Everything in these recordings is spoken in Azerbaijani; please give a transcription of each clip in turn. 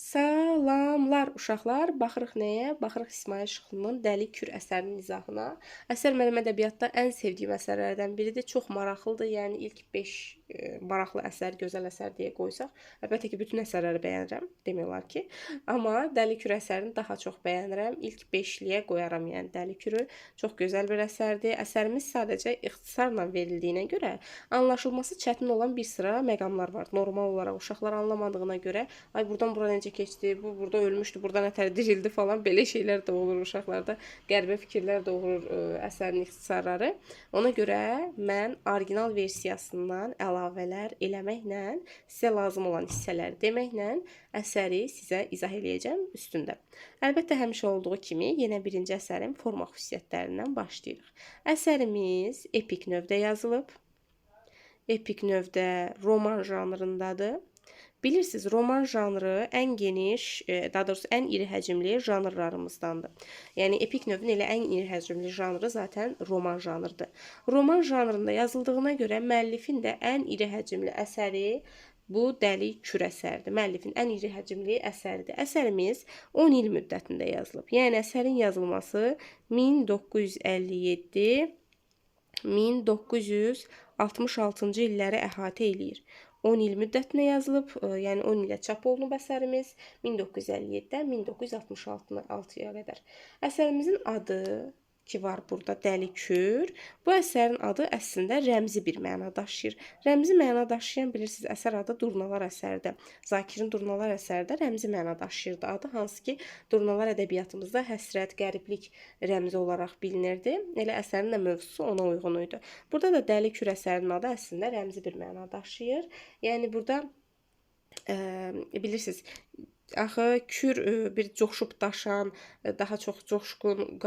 Salamlar uşaqlar. Baxırıq nəyə? Baxırıq İsmail Şıxlının Dəli Kür əsərinin izahına. Əsər mənim ədəbiyyatda ən sevdiyim əsərlərdən biridir. Çox maraqlıdır. Yəni ilk 5 maraqlı əsər, gözəl əsər deyə qoysaq, əlbəttə ki, bütün əsərləri bəyənirəm, demək olar ki. Amma Dəli Kür əsərini daha çox bəyənirəm. İlk 5-liyə qoyaram, yəni Dəli Kürü. Çox gözəl bir əsərdir. Əsərimiz sadəcə ixtisarla verildiyinə görə anlaşılması çətin olan bir sıra məqamlar var. Normal olaraq uşaqlar anlamadığına görə, ay burdan bura necə keçdi, bu burada ölmüşdü, burada nətər dirildi falan, belə şeylər də olur uşaqlarda. Qəribə fikirlər doğurur əsərin ixtisarları. Ona görə mən orijinal versiyasından əlavələr eləməklə, sizə lazım olan hissələri deməklə əsəri sizə izah eləyəcəm üstündə. Əlbəttə həmişə olduğu kimi yenə birinci əsərin forma xüsusiyyətlərindən başlayırıq. Əsərimiz epik növdə yazılıb. Epik növdə roman janrındadır. Bilirsiniz, roman janrı ən geniş, daha doğrusu ən iri həcmli janrlarımızdandır. Yəni epik növün elə ən iri həcmli janrı zaten roman janrıdır. Roman janrında yazıldığına görə müəllifin də ən iri həcmli əsəri bu Dəli Kür əsərdir. Müəllifin ən iri həcmli əsəridir. Əsərimiz 10 il müddətində yazılıb. Yəni əsərin yazılması 1957-1966-cı illəri əhatə eləyir. 10 il müddətinə yazılıb, yəni 10 ilə çap olunub əsərimiz 1957-dən 1966-ya qədər. Əsərimizin adı ki var burada Dəli Kür. Bu əsərin adı əslində rəmzi bir məna daşıyır. Rəmzi məna daşıyan bilirsiniz, əsər adı Durnalar əsərdə. Zakirin Durnalar əsərdə rəmzi məna daşıyırdı adı, hansı ki Durnalar ədəbiyyatımızda həsrət, qəriblik rəmzi olaraq bilinirdi. Elə əsərin də mövzusu ona uyğun idi. Burada da Dəli Kür əsərinin adı əslində rəmzi bir məna daşıyır. Yəni burada bilirsiniz, axı kür bir coşub daşan, daha çox coşqun,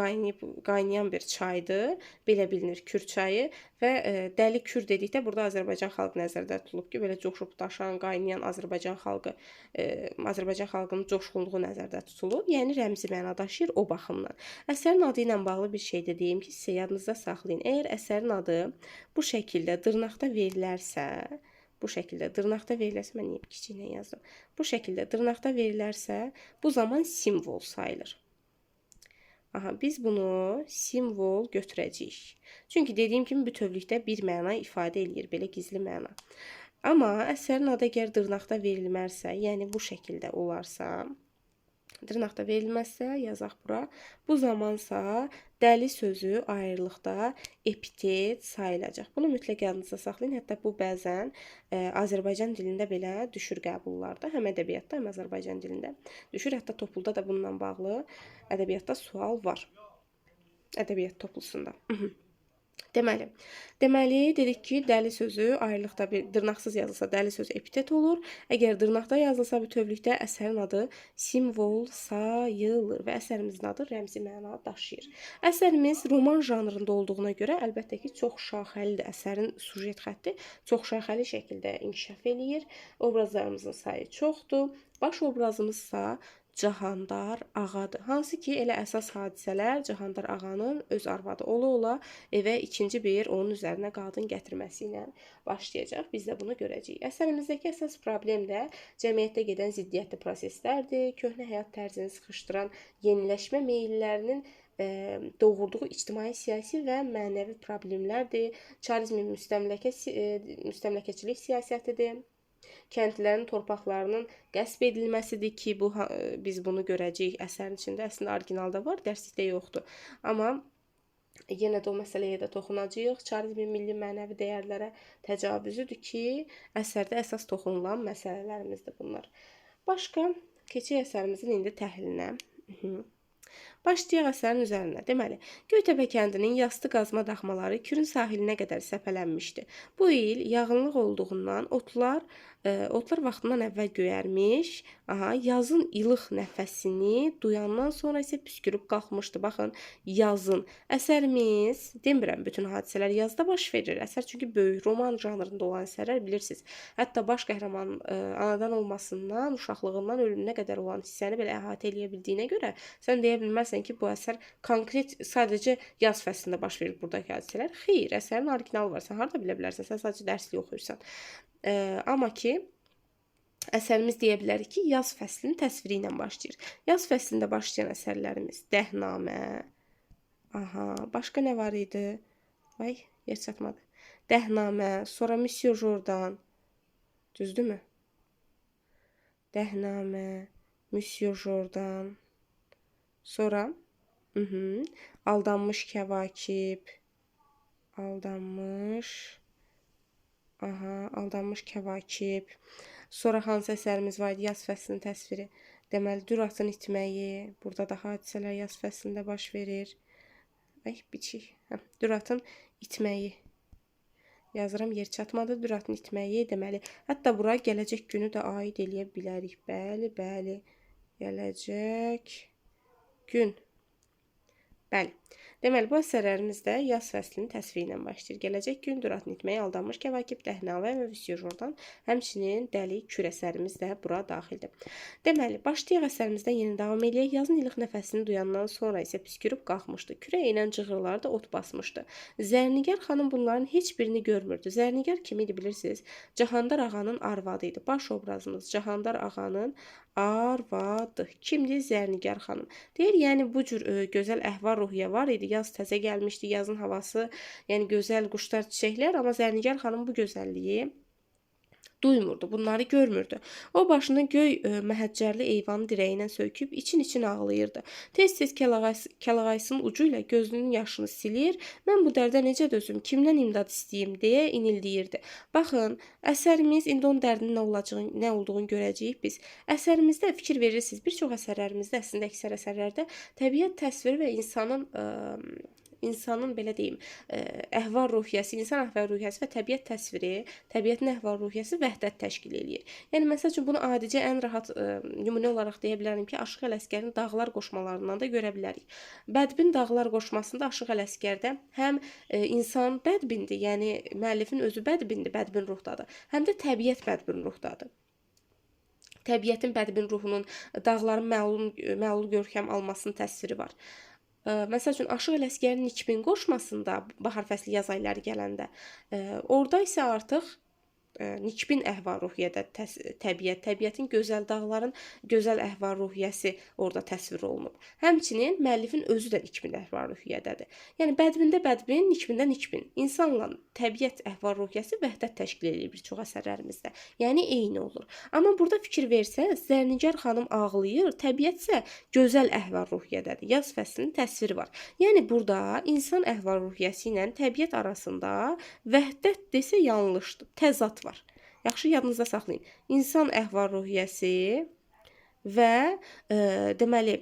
qaynayan bir çaydır. Belə bilinir Kür çayı və Dəli Kür dedikdə burada Azərbaycan xalqı nəzərdə tutulub ki, belə coşub daşan, qaynayan Azərbaycan xalqının coşqunluğu nəzərdə tutulub. Yəni rəmzi məna daşıyır o baxımdan. Əsərin adı ilə bağlı bir şey də deyim ki, sizə yadınızda saxlayın. Əgər əsərin adı bu şəkildə dırnaqda verilərsə, mən niyə kiçiklə yazdım? Bu şəkildə dırnaqda verilərsə, bu zaman simvol sayılır. Aha, biz bunu simvol götürəcəyik. Çünki dediyim kimi bütövlükdə bir məna ifadə eləyir, belə gizli məna. Amma əsərin adı əgər dırnaqda verilmərsə, yəni bu şəkildə olarsa, dırnaqda verilməzsə, yazaq bura. Bu zamansa dəli sözü ayrılıqda epitet sayılacaq. Bunu mütləq yadınızda saxlayın. Hətta bu bəzən Azərbaycan dilində belə düşür qəbullarda. Həm ədəbiyyatda, həm Azərbaycan dilində düşür. Hətta topulda da bununla bağlı ədəbiyyatda sual var. Ədəbiyyat toplusunda. Deməli, dedik ki, dəli sözü ayrılıqda bir dırnaqsız yazılsa dəli sözü epitet olur. Əgər dırnaqda yazılsa bütövlükdə əsərin adı simvol sayılır və əsərimizin adı rəmzi məna daşıyır. Əsərimiz roman janrında olduğuna görə əlbəttə ki, çox şaxəlidir. Əsərin sujet xətti çox şaxəli şəkildə inkişaf eləyir. Obrazlarımızın sayı çoxdur. Baş obrazımızsa Cahandar ağadır. Hansı ki, elə əsas hadisələr Cahandar ağanın öz arvadı ola evə ikinci bir onun üzərinə qadın gətirməsi ilə başlayacaq. Biz də bunu görəcəyik. Əsərimizdəki əsas problem də cəmiyyətdə gedən ziddiyyətli proseslərdir. Köhnə həyat tərzini sıxışdıran yeniləşmə meyillərinin doğurduğu ictimai, siyasi və mənəvi problemlərdir. Çarizmin müstəmləkəçilik siyasətidir. Kəndlilərin torpaqlarının qəsb edilməsidir ki, biz bunu görəcəyik əsərin içində. Əslində orijinalda var, dərslikdə yoxdur. Amma yenə də o məsələyə də toxunacağıq. Çarizmin milli mənəvi dəyərlərə təcavüzüdür ki, əsərdə əsas toxunulan məsələlərimizdir bunlar. Başqa, keçək əsərimizin indi təhlilinə. Başlayaq əsərin üzərində. Deməli, Göytəpə kəndinin yastı qazma daxmaları Kürün sahilinə qədər səpələnmişdi. Bu il yağınlıq olduğundan otlar vaxtından əvvəl göyərmiş, yazın ilıq nəfəsini duyandan sonra isə püskürüb qalxmışdı. Baxın, yazın. Əsərimiz, demirəm, bütün hadisələr yazda baş verir. Əsər çünki böyük roman janrında olan əsərlər bilirsiniz. Hətta baş qəhrəmanın anadan olmasından, uşaqlığından ölümünə qədər olan hissəni belə əhatə eləyə bildiyinə görə sən deyə bilmərsən ki, bu əsər konkret sadəcə yaz fəslində baş verir buradakı hadisələr. Xeyr, əsərin originalı var. Sən harda bilə bilərsən? Sən sadəcə dərslik oxuyursan. Amma ki, Əsərimiz deyə bilərik ki, yaz fəslinin təsviri ilə başlayır. Yaz fəslində başlayan əsərlərimiz Dəhnamə. Aha, başqa nə var idi? Ay, yer çatmadı. Dəhnamə, sonra Monsieur Jordan. Düzdürmü? Dəhnamə, Monsieur Jordan. Sonra Aldanmış Kəvakib. Aldanmış Kəvakib. Sonra hansı əsərimiz var idi? Yaz fəslinin təsviri. Deməli, Düratın itməyi. Burada da hadisələr yaz fəslində baş verir. Ay, biçik. Düratın itməyi. Yazıram, yer çatmadı. Düratın itməyi. Deməli, hətta bura gələcək günü də aid eləyə bilərik. Bəli, bəli. Gələcək gün. Bəli. Deməli, bu əsərlərimiz də yaz fəslinin təsviri ilə başlayır. Gələcək gün, Düratın itməyi, Aldanmış Kəvakib, Dəhnamə və Monsieur Jordan. Həmçinin Dəli Kür əsərimiz də bura daxildir. Deməli, başlayaq əsərimizdən yeni davam edək. Yazın ilıq nəfəsini duyandan sonra isə püskürüb qalxmışdı. Kürə ilə cığırlarda ot basmışdı. Zərnigar xanım bunların heç birini görmürdü. Zərnigar kim idi bilirsiniz? Cahandar ağanın arvadı idi. Baş obrazımız Cahandar ağanın arvadı. Kimdir? Zərnigar xanım. Deyir, yəni bu cür gözəl əhval-ruhiyyə var idi. Yaz təzə gəlmişdi, yazın havası, yəni gözəl quşlar, çiçəklər, amma Zərnigar xanım bu gözəlliyi duymurdu, bunları görmürdü. O başını göy məhəccərli eyvanın dirəyinə söküb için-için ağlayırdı. Tez-tez kəlağaysının ucu ilə gözünün yaşını silir. Mən bu dərdə necə dözüm, kimdən imdad istəyim deyə inildiyirdi. Baxın, əsərimiz indi onun dərdinin nə olduğunu görəcəyik biz. Əsərimizdə fikir verirsiniz. Bir çox əsərlərimizdə, əslində əksər əsərlərdə təbiət təsviri və insanın belə deyim, əhval-ruhiyyəsi, insan əhval-ruhiyyəsi və təbiət təsviri, təbiətin əhval-ruhiyyəsi vəhdət təşkil eləyir. Yəni məsəl üçün bunu adicə ən rahat nümunə olaraq deyə bilərəm ki, Aşıq Ələsgərin Dağlar qoşmalarından da görə bilərik. Bədbin Dağlar qoşmasında Aşıq Ələsgərdə həm insan bədbindir, yəni müəllifin özü bədbindir, bədbin ruhdadır, həm də təbiət bədbin ruhdadır. Təbiətin bədbin ruhunun dağların məlul görkəm almasının təsviri var. Məsəl üçün Aşıq Ələsgərin Nikbin qoşmasında bahar fəsli yaz ayları gələndə, orada isə artıq Nikbin əhval-ruhiyyədə təbiətin gözəl dağların gözəl əhval-ruhiyyəsi orada təsvir olunub. Həmçinin müəllifin özü də Nikbin əhval-ruhiyyədədir. Yəni bədbində bədbin, Nikbində Nikbin. İnsanla təbiət əhval-ruhiyyəsi vəhdət təşkil edir bir çox əsərlərimizdə. Yəni eyni olur. Amma burada fikir versəz, Zərnigar xanım ağlayır, təbiət isə gözəl əhval-ruhiyyədədir. Yaz fəslinin təsviri var. Yəni burada insan əhval-ruhiyyəsi ilə təbiət arasında vəhdət desə yanlışdır, təzad var. Yaxşı yadınızda saxlayın. İnsan əhval-ruhiyyəsi və deməli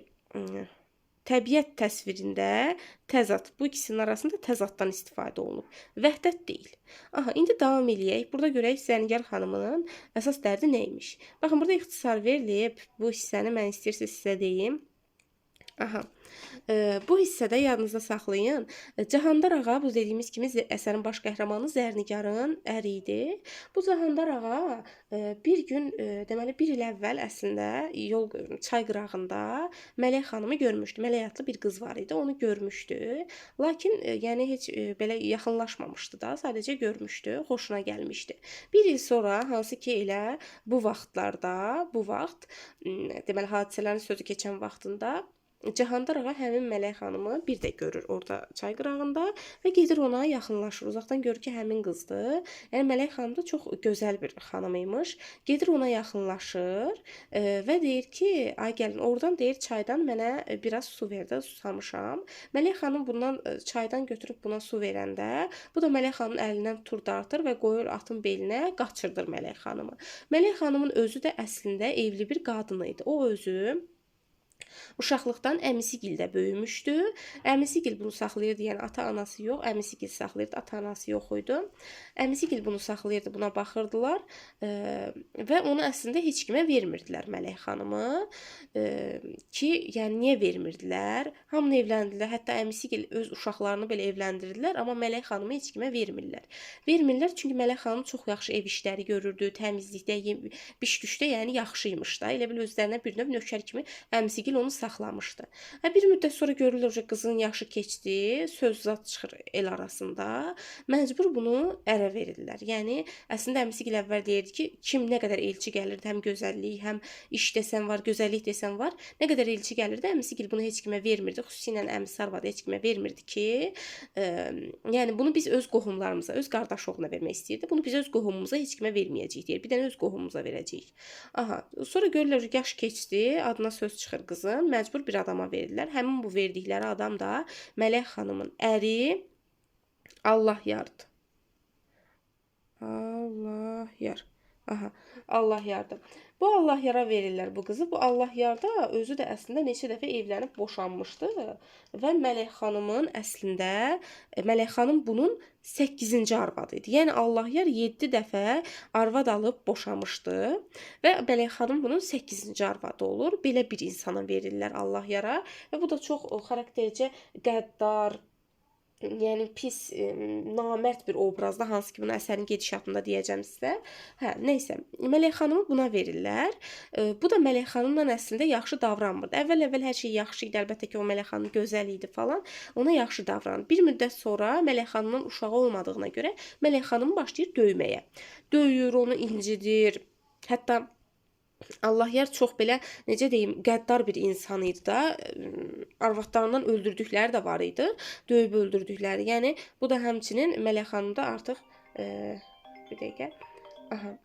təbiət təsvirində təzad. Bu ikisinin arasında təzaddan istifadə olunub. Vəhdət deyil. Aha, indi davam eləyək. Burada görək Zərnigar xanımının əsas dərdi neymiş. Baxın, burada ixtisar verilib. Bu hissəni mən istəyirsə sizə deyim. Aha. Bu hissədə yadınızda saxlayın. Cahandar ağa, bu dediyimiz kimi əsərin baş qəhrəmanı Zərnigarın əri idi. Bu Cahandar ağa bir gün, deməli bir il əvvəl əslində çay qırağında Mələk xanımı görmüşdü. Mələk adlı bir qız var idi, onu görmüşdü. Lakin yəni heç belə yaxınlaşmamışdı da, sadəcə görmüşdü, xoşuna gəlmişdi. Bir il sonra, hansı ki elə bu vaxt, deməli hadisələrin sözü keçən vaxtında Cahandar ağa həmin Mələk xanımı bir də görür orada çay qırağında və gedir ona yaxınlaşır. Uzaqdan görür ki, həmin qızdır. Yəni Mələk xanım da çox gözəl bir xanım imiş. Gedir ona yaxınlaşır və deyir ki, ay gəlin, oradan deyir çaydan mənə biraz su ver də, susamışam. Mələk xanım bundan çaydan götürüb buna su verəndə, bu da Mələk xanımın əlindən tutur dartır və qoyur atın belinə, qaçırdır Mələk xanımı. Mələk xanımın özü də əslində evli bir qadın idi. O özü uşaqlıqdan əmisigildə böyümüşdü. Əmisigil bunu saxlayırdı, yəni ata-anası yox, əmisigil saxlayırdı, ata-anası yox idi. Əmisigil bunu saxlayırdı, buna baxırdılar və onu əslində heç kimə vermirdilər Mələk xanımı ki, yəni niyə vermirdilər? Hamını evləndirdilər, hətta əmisigil öz uşaqlarını belə evləndirdilər, amma Mələk xanımı heç kimə vermirlər. Vermirlər çünki Mələk xanım çox yaxşı ev işləri görürdü, təmizlikdə, biş-düşdə, yəni yaxşıymış da. Elə bil özlərinə bir növ nökər kimi əmisigil əmsigil onu saxlamışdı. Bir müddət sonra görürlər ki, qızın yaşı keçdi, söz zad çıxır el arasında. Məcbur bunu ərə verirlər. Yəni əslində əmsigil əvvəl deyirdi ki, kim nə qədər elçi gəlirdi, həm gözəllik, həm iş desən var, gözəllik desən var, nə qədər elçi gəlirdi, əmsigil bunu heç kimə vermirdi. Xüsusilə əmisi arvadı heç kimə vermirdi ki, yəni bunu biz öz qohumlarımıza, öz qardaş oğluna vermək istəyirdi. Bunu biz öz qohumumuza heç kimə verməyəcəyik deyir. Bir dənə öz qohumumuza verəcəyik. Sonra görürlər ki, yaş keçdi, adına söz çıxır qızın, məcbur bir adama verirlər. Həmin bu verdikləri adam da Mələk xanımın əri Allah yardı. Allah yar. Allah yardı. Bu Allah yara verirlər bu qızı. Bu Allah yarda özü də əslində neçə dəfə evlənib boşanmışdı və Mələk xanımın əslində Mələk xanım bunun 8-ci arvadı idi. Yəni Allah yar 7 dəfə arvad alıb boşamışdı və Mələk xanım bunun 8-ci arvadı olur. Belə bir insana verirlər Allah yara və bu da çox xaraktercə qəddar, yəni pis, namərd bir obrazda, hansı ki bunu əsərin gedişatında deyəcəm sizə. Nəysə, Mələk xanımı buna verirlər. Bu da Mələk xanımla əslində yaxşı davranmırdı. Əvvəl hər şey yaxşı idi, əlbəttə ki o Mələk xanım gözəl idi falan. Ona yaxşı davranır. Bir müddət sonra Mələk xanımın uşağı olmadığına görə Mələk xanım başlayır döyməyə. Döyür, onu incidir. Hətta Allah yar çox belə, necə deyim, qəddar bir insan idi da, arvadlarından öldürdükləri də var idi, döyüb öldürdükləri. Yəni bu da həmçinin Mələk xanımda artıq bir dəqiqə.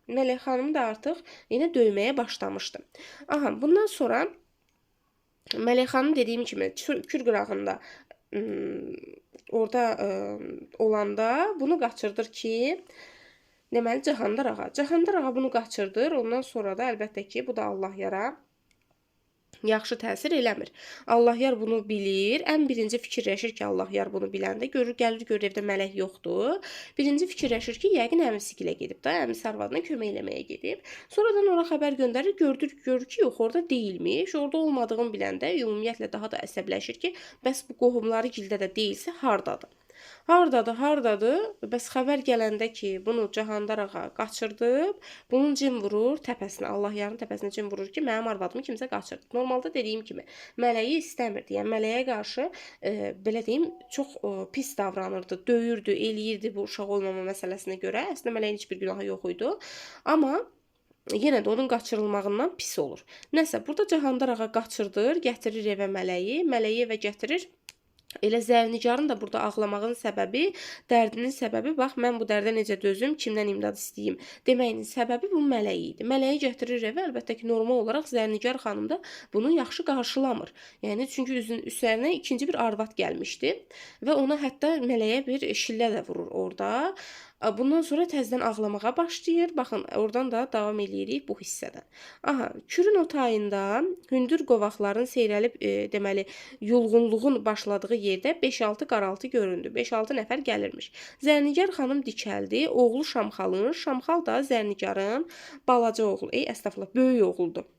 Mələk xanım da artıq yenə döyməyə başlamışdı. Bundan sonra Mələk xanım dediyim kimi Kür qırağında orada olanda bunu qaçırdır ki, deməli Cahandar ağa. Cahandar ağa bunu qaçırdır. Ondan sonra da əlbəttə ki, bu da Allah yara yaxşı təsir eləmir. Allah yar bunu bilir. Ən birinci fikirləşir ki, Allah yar bunu biləndə gəlir evdə mələk yoxdur. Birinci fikirləşir ki, yəqin əmisigilə gedib da, əmisi arvadına kömək eləməyə gedib. Sonradan ora xəbər göndərir, görür ki, yox, orada deyilmiş. Orada olmadığını biləndə ümumiyyətlə daha da əsəbləşir ki, bəs bu qohumları gildə də deyilsə hardadır? Hardadır? Bəs xəbər gələndə ki, bunu Cahandar ağa qaçırdıb, bunun cin vurur təpəsinə, Allah yarın təpəsinə cin vurur ki, mənim arvadımı kimsə qaçırdı. Normalda dediyim kimi, mələyi istəmirdi. Yəni mələyə qarşı belə deyim, çox pis davranırdı, döyürdü, eləyirdi bu uşaq olmama məsələsinə görə. Əslində mələyin heç bir günahı yox idi. Amma yenə də onun qaçırılmağından pis olur. Nəsə, burada Cahandar ağa qaçırdır, gətirir evə mələyi evə gətirir. Elə Zərnicarın da burada ağlamağın səbəbi, dərdinin səbəbi, bax, mən bu dərdə necə dözüm, kimdən imdad istəyim deməyinin səbəbi bu mələyi idi. Mələyi gətirir evə, əlbəttə ki, normal olaraq Zərnicar xanım da bunu yaxşı qarşılamır. Yəni, çünki üzərinə ikinci bir arvad gəlmişdi və ona hətta mələyə bir şillə də vurur orada. Bundan sonra təzədən ağlamağa başlayır. Baxın, oradan da davam eləyirik bu hissədən. Kürün o tayında hündür qovaqların seyrəlib, deməli, yulğunluğun başladığı yerdə 5-6 qaraltı göründü. 5-6 nəfər gəlirmiş. Zərnicar xanım dikəldi. Oğlu Şamxalın, Şamxal da Zərnicarın balaca oğlu, əstəğfurullah, böyük oğuldur.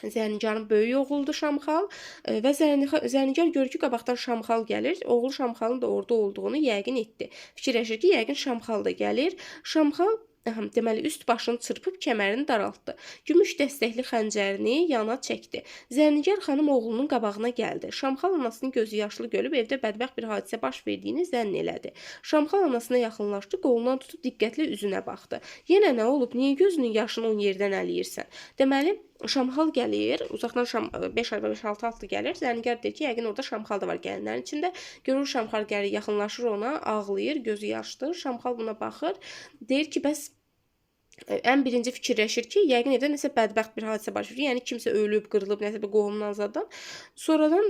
Zərnicarın böyük oğludur Şamxal və Zərnicar görür ki, qabaqdan Şamxal gəlir. Oğlu Şamxalın da orada olduğunu yəqin etdi. Fikirləşir ki, yəqin Şamxal da gəlir. Şamxal deməli üst başını çırpıb kəmərini daraltdı. Gümüş dəstəkli xəncərini yana çəkdi. Zərnicar xanım oğlunun qabağına gəldi. Şamxal anasının gözü yaşlı görüb evdə bədbəxt bir hadisə baş verdiyini zənn elədi. Şamxal anasına yaxınlaşdı, qolundan tutub diqqətlə üzünə baxdı. Yenə nə olub? Niyə gözünün yaşını onun yerdən ələyirsən? Deməli Şamxal gəlir, uzaqdan 5-6 gəlir. Zərnicar deyir ki, yəqin orada Şamxal da var gəlinlərin içində. Görür Şamxal gəlir, yaxınlaşır ona, ağlayır, gözü yaşdır. Şamxal buna baxır. Deyir ki, bəs ən birinci fikirləşir ki, yəqin evdə nəsə bədbəxt bir hadisə baş verir. Yəni kimsə ölüb, qırılıb, nəsə bir qohumdan zadan. Sonradan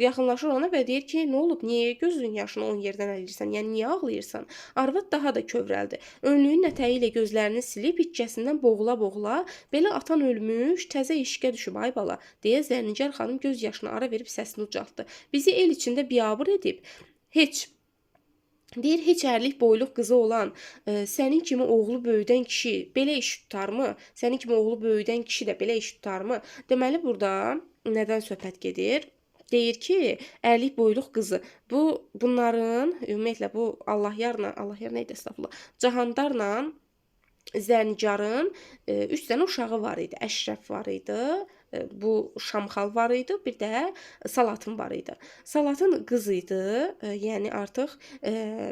yaxınlaşır ona və deyir ki, nə olub? Niyə gözünün yaşını onun yerdən əlirsən? Yəni niyə ağlayırsan? Arvad daha da kövrəldi. Önlüyün ətəyi ilə gözlərini silib hiccəsindən boğula-boğula, belə atan ölmüş, təzə eşqə düşüb ay bala, deyə Zərnicar xanım göz yaşına ara verib səsini ucaltdı. Bizi el içində biabır edib. Deyir, heç ərlik boyluq qızı olan, sənin kimi oğlu böyüdən kişi belə iş tutarmı? Sənin kimi oğlu böyüdən kişi də belə iş tutarmı? Deməli, burada nədən söhbət gedir? Deyir ki, ərlik boyluq qızı. Bunların, ümumiyyətlə, bu Allah yar neydi, estağfurullah, Cahandarla Zərnicarın 3 dənə uşağı var idi. Əşrəf var idi, bu şamxal var idi, bir də Salatın var idi. Salatın qızı idi, yəni artıq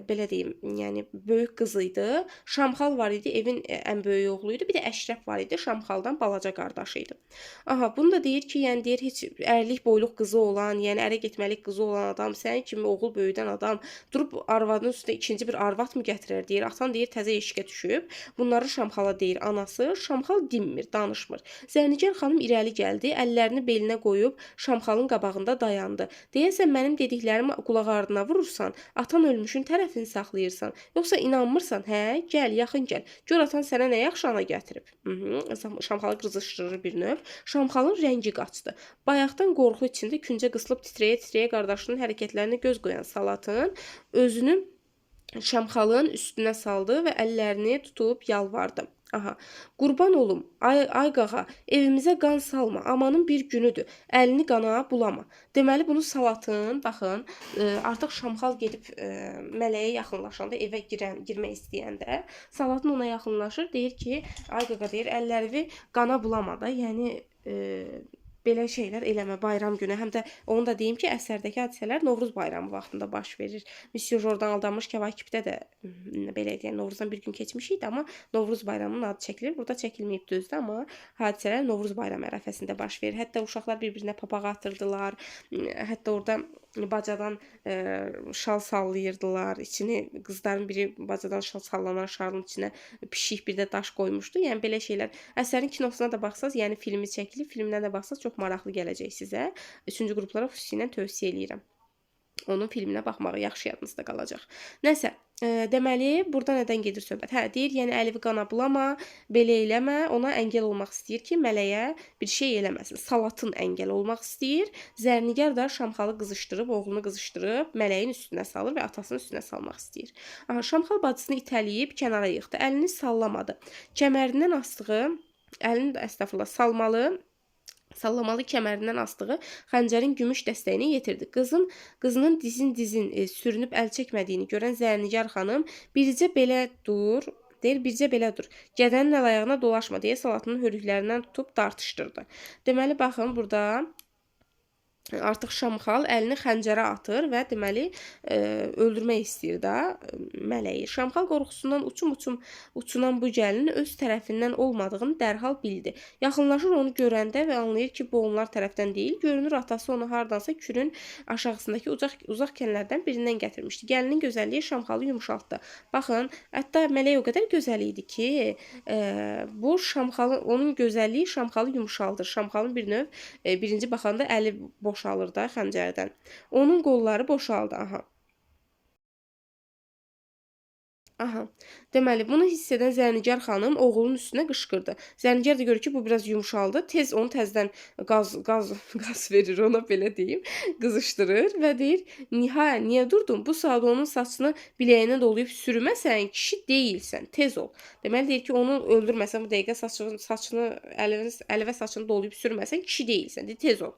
belə deyim, yəni böyük qızı idi. Şamxal var idi, evin ən böyük oğlu idi. Bir də Əşrəf var idi, Şamxaldan balaca qardaşı idi. Aha, bunu da deyir ki, yəni deyir heç ərlik boyluq qızı olan, yəni ərə getməlik qızı olan adam, sənin kimi oğul böyüdən adam durub arvadının üstünə ikinci bir arvad mı gətirər deyir. Atan deyir təzə eşqə düşüb. Bunları Şamxala deyir anası. Şamxal dinmir, danışmır. Zərnicar xanım irəli gəldi, əllərini belinə qoyub Şamxalın qabağında dayandı. Deyəsən mənim dediklərimi qulaq ardına vurursan, atan ölmüşün tərəfini saxlayırsan, yoxsa inanmırsan, hə? Gəl, yaxın gəl. Gör atan sənə nə yaxşı ana gətirib. Şamxalı qızışdırır bir növ. Şamxalın rəngi qaçdı. Bayaqdan qorxu içində küncə qısılıb titrəyə-titrəyə qardaşının hərəkətlərinə göz qoyan Salatın özünü Şamxalın üstünə saldı və əllərini tutub yalvardı. Aha, qurban olum, ay qağa, evimizə qan salma, amanın bir günüdür, əlini qana bulama. Deməli, bunu Salatın, baxın, artıq Şamxal gedib mələyə yaxınlaşanda, evə girmək istəyəndə, Salatın ona yaxınlaşır, deyir ki, ay qağa deyir, əllərimi qana bulama da, yəni belə şeylər eləmə bayram günü. Həm də onu da deyim ki, əsərdəki hadisələr Novruz bayramı vaxtında baş verir. Monsieur Jordan Aldanmış Kəvakibdə də belə deyək, Novruzdan bir gün keçmiş idi, amma Novruz bayramının adı çəkilir. Burada çəkilməyib düzdür, amma hadisələr Novruz bayramı ərəfəsində baş verir. Hətta uşaqlar bir-birinə papaq atırdılar. Hətta orada bacadan şal sallayırdılar. İçini qızların biri bacadan şal sallanan şalın içinə pişik bir də daş qoymuşdu. Yəni belə şeylər. Əsərin kinosuna da baxsaz, yəni filmi çəkilib, filminə də baxsaz çox maraqlı gələcək sizə. Üçüncü qruplara xüsusilə tövsiyə eləyirəm. Onun filminə baxmağı yaxşı yadınızda qalacaq. Nəsə, deməli, burada nədən gedir söhbət? Hə, deyir, yəni əlivi qana bulama, belə eləmə, ona əngəl olmaq istəyir ki, mələyə bir şey eləməsin. Salatın əngəl olmaq istəyir. Zərnigar da Şamxalı qızışdırıb, oğlunu qızışdırıb, mələyin üstünə salır və atasının üstünə salmaq istəyir. Aha, Şamxal bacısını itələyib kənara yıxdı. Əlini sallamadı. Kəmərindən asdığı, əlini də salmalı kəmərindən asdığı xəncərin gümüş dəstəyini yetirdi. Qızının dizin sürünüb əl çəkmədiyini görən Zərnigar xanım bircə belə dur, deyir, bircə belə dur. Gədənin əl ayağına dolaşma deyə Salatının hörüklərindən tutub dartışdırdı. Deməli, baxın, burada artıq Şamxal əlini xəncərə atır və deməli öldürmək istəyir də mələyi. Şamxal qorxusundan uçunan bu gəlin öz tərəfindən olmadığını dərhal bildi. Yaxınlaşır onu görəndə və anlayır ki, bu onlar tərəfdən deyil. Görünür atası onu hardansa Kürün aşağısındakı uzaq kənlərdən birindən gətirmişdi. Gəlinin gözəlliyi Şamxalı yumşaltdı. Baxın, hətta mələk o qədər gözəl idi ki, bu onun gözəlliyi Şamxalı yumşaldır. Şamxalın bir növ birinci baxanda əli boşalır da xəncərdən. Onun qolları boşaldı. Aha. Deməli, bunu hiss edən Zərnigar xanım oğlunun üstünə qışqırdı. Zərnigar da görür ki, bu biraz yumşaldı. Tez onu təzədən qaz verir, ona belə deyim, qızışdırır və deyir, niyə durdun? Bu saat onun saçını biləyinə dolayıb sürməsən, kişi deyilsən, tez ol. Deməli, deyir ki, onu öldürməsən, bu dəqiqə saçını, əli və saçını dolayıb sürməsən, kişi deyilsən, deyir, tez ol.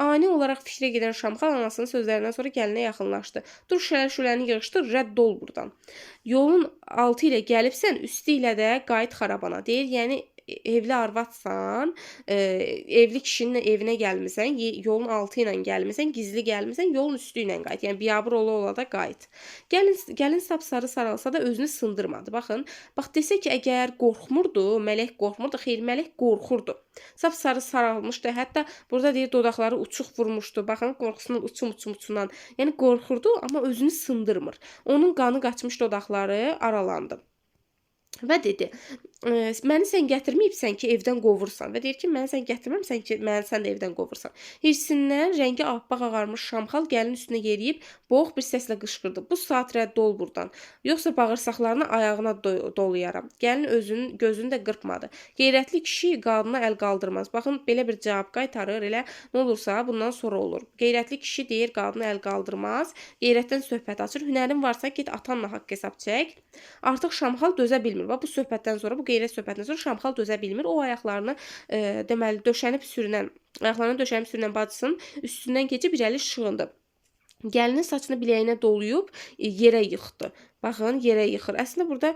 Ani olaraq fikrə gedən Şamxal anasının sözlərindən sonra gəlinə yaxınlaşdı. Dur, şələni yığışdır, rədd ol buradan. Yolun altı ilə gəlibsən, üstü ilə də qayıt xarabana, deyir. Yəni, evli arvadsan, evli kişinin evinə gəlmirsən, yolun altı ilə gəlmirsən, gizli gəlmirsən, yolun üstü ilə qayıt. Yəni, biabır ola da qayıt. Gəlin sapsarı saralsa da özünü sındırmadı. Baxın, desə ki, əgər qorxmurdu, mələk qorxmurdu, xeyr, mələk qorxurdu. Sapsarı saralmışdı, hətta burada deyir, dodaqları uçuq vurmuşdu. Baxın, qorxusundan uçundan. Yəni, qorxurdu, amma özünü sındırmır. Onun qanı qaçmış dodaqları aralandı. Və dedi, məni sən gətirməyibsən ki, evdən qovursan. Və deyir ki, məni sən gətirməmsən ki, məni sən də evdən qovursan. Hirsindən rəngi ağappaq ağarmış Şamxal gəlin üstünə yeriyib, boğuq bir səslə qışqırdı. Bu saat rədd ol buradan. Yoxsa bağırsaqlarını ayağına dolayaram. Gəlin gözünü də qırpmadı. Qeyrətli kişi qadına əl qaldırmaz. Baxın, belə bir cavab qaytarır, elə nə olursa bundan sonra olur. Qeyrətli kişi deyir, qadına əl qaldırmaz. Qeyrətdən söhbət açır. Hünərin varsa, get atanla haqq hesab çək. Artıq Şamxal dözə bilmir. Bu söhbətdən sonra, bu qeyrət söhbətindən sonra Şamxal dözə bilmir. O ayaqlarını deməli döşənib sürünən bacısının üstündən keçib irəli şığındı. Gəlinin saçını biləyinə doluyub yerə yıxdı. Baxın, yerə yıxır. Əslində burada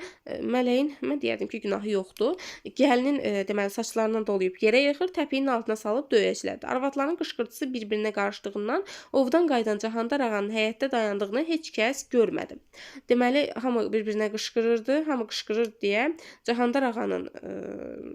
mələyin, mən deyərdim ki, günahı yoxdur. Gəlinin deməli saçlarından dolayıb yerə yıxır, təpiyinin altına salıb döyəclərdi. Arvadların qışqırtısı bir-birinə qarışdığından ovdan qayıdan Cahandar ağanın həyətdə dayandığını heç kəs görmədi. Deməli, hamı bir-birinə qışqırırdı, hamı qışqırır deyə Cahandar ağanın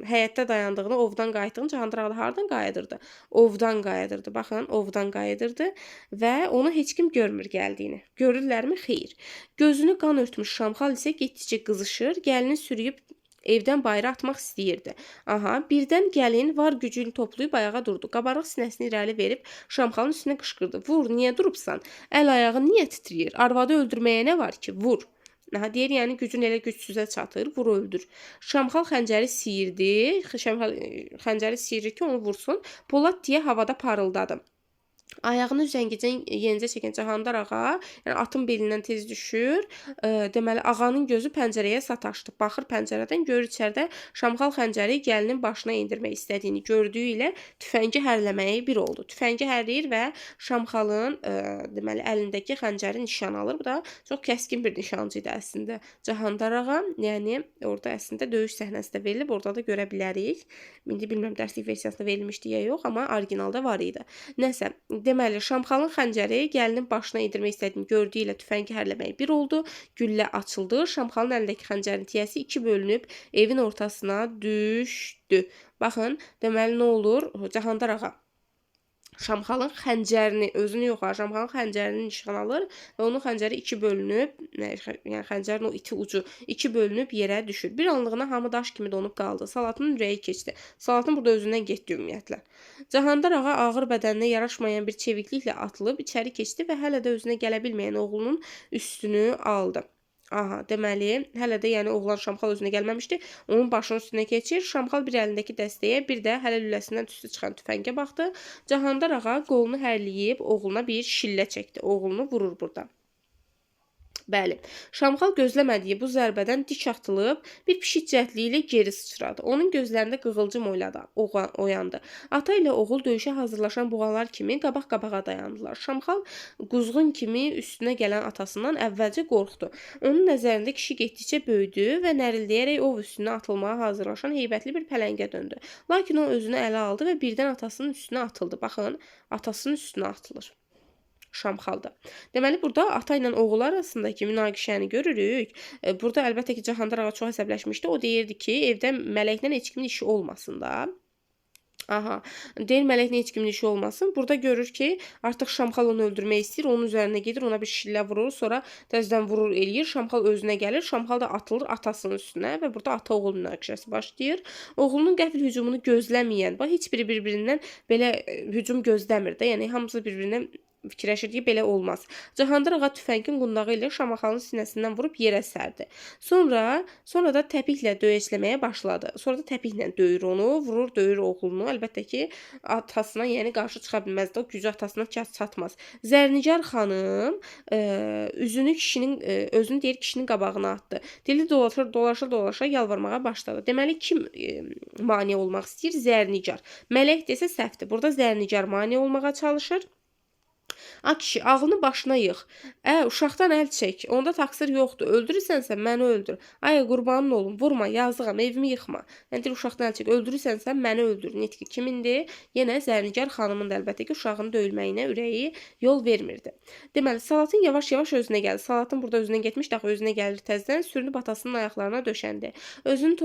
həyətdə dayandığını, ovdan qayıtdığını Cahandar ağa hardan qayıdırdı? Ovdan qayıdırdı. Baxın, ovdan qayıdırdı və onu heç kim görmür gəldiyini. Görürlərmi? Xeyr. Gözünü qan örtmüş Şamxal isə getdikcə qızışır, gəlini sürüyüb evdən bayıra atmaq istəyirdi. Aha, birdən gəlin var gücü ilə toplayıb ayağa durdu. Qabarıq sinəsini irəli verib Şamxalın üstünə qışqırdı. Vur, niyə durubsan? Əl-ayağın niyə titrəyir? Arvadı öldürməyə nə var ki? Vur. Aha, deyir, yəni gücün elə gücsüzə çatır, vur öldür. Şamxal xəncəri siyirdi. Şamxal xəncəri siyirir ki, onu vursun. Polad deyə havada parıldadı. Ayağını üzəngicən yenicə çəkən Cahandar ağa, yəni atın belindən tez düşür. Deməli ağanın gözü pəncərəyə sataşdı. Baxır pəncərədən, görür içəridə Şamxal xəncəri gəlinin başına endirmək istədiyini gördüyü ilə tüfəngi hərləməyi bir oldu. Tüfəngi hərləyir və Şamxalın deməli əlindəki xəncəri nişan alır. Bu da çox kəskin bir nişancı idi əslində. Cahandar ağa, yəni orada əslində döyüş səhnəsi də verilib, orada da görə bilərik. İndi bilmirəm dərslik versiyasında verilmişdi ya yox, amma orijinalda var idi. Nəsə, deməli Şamxalın xəncəri gəlinin başına endirmək istədiyini gördüyü ilə tüfəngi hərləməyi bir oldu. Güllə açıldı. Şamxalın əlindəki xəncərin tiyəsi 2 bölünüb evin ortasına düşdü. Baxın, deməli nə olur? Cahandar ağa Şamxalın xəncərini, özünü yox, Şamxalın xəncərini nişan alır və onun xəncəri 2 bölünüb, yəni xəncərin o iti ucu 2 bölünüb yerə düşür. Bir anlığına hamı daş kimi donub qaldı. Salatın ürəyi keçdi. Salatın burada özündən getdi ümumiyyətlə. Cahandar ağa ağır bədəninə yaraşmayan bir çevikliklə atılıb içəri keçdi və hələ də özünə gələ bilməyən oğlunun üstünü aldı. Aha, deməli, hələ də yəni oğlan Şamxal özünə gəlməmişdi. Onun başının üstünə keçir. Şamxal bir əlindəki dəstəyə, bir də hələ lüləsindən tüstü çıxan tüfəngə baxdı. Cahandar ağa qolunu hərləyib oğluna bir şillə çəkdi. Oğlunu vurur burada. Bəli, Şamxal gözləmədiyi bu zərbədən dik atılıb bir pişik cəhdliyi ilə geri sıçradı. Onun gözlərində qığılcım oyandı. Ata ilə oğul döyüşə hazırlaşan buğalar kimi qabaq-qabağa dayandılar. Şamxal quzğun kimi üstünə gələn atasından əvvəlcə qorxdu. Onun nəzərində kişi getdikcə böyüdü və nərildəyərək ov üstünə atılmağa hazırlaşan heybətli bir pələngə döndü. Lakin o özünü ələ aldı və birdən atasının üstünə atıldı. Baxın, atasının üstünə atılır. Şamxalda. Deməli, burada ata ilə oğul arasındakı münaqişəni görürük. Burada əlbəttə ki, Cahandar ağa çox əsəbləşmişdi. O deyirdi ki, evdə mələklə heç kimin işi olmasın da. Aha, deyir mələklə heç kimin işi olmasın. Burada görür ki, artıq Şamxal onu öldürmək istəyir. Onun üzərinə gedir, ona bir şillə vurur, sonra təzədən vurur, eləyir. Şamxal özünə gəlir. Şamxal da atılır atasının üstünə və burada ata-oğul münaqişəsi başlayır. Oğlunun qəfil hücumunu gözləməyən, heç biri bir-birindən belə hücum gözləmir də. Yəni hamısı bir-birindən fikirləşir ki, belə olmaz. Cahandar ağa tüfəngin qundağı ilə Şamaxalın sinəsindən vurub yerə sərdi. Sonra da təpiklə döyəcləməyə başladı. Sonra da təpiklə döyür onu, vurur, döyür oğlunu. Əlbəttə ki, atasına, yəni qarşı çıxa bilməzdi. O gücü atasına çatmaz. Zərnicar xanım özünü deyir kişinin qabağına atdı. Dili dolaşa yalvarmağa başladı. Deməli kim mane olmaq istəyir? Zərnicar. Mələk desə səhvdir. Burada Zərnicar mane olmağa çalışır. A kişi, ağlını başına yığ. Uşaqdan əl çək. Onda təqsir yoxdur. Öldürürsənsə məni öldür. Ay qurbanın olum, vurma, yazığam, evimi yıxma. Yəni deyir, uşaqdan əl çək. Öldürürsənsə məni öldür. Nitqi kimindir? Yenə Zərnicar xanımın da əlbəttə ki, uşağının döyülməyinə ürəyi yol vermirdi. Deməli, Salatın yavaş-yavaş özünə gəldi. Salatın burada özünə getmiş, daxı özünə gəlir təzədən, sürünüb atasının ayaqlarına döşəndi. Üzünü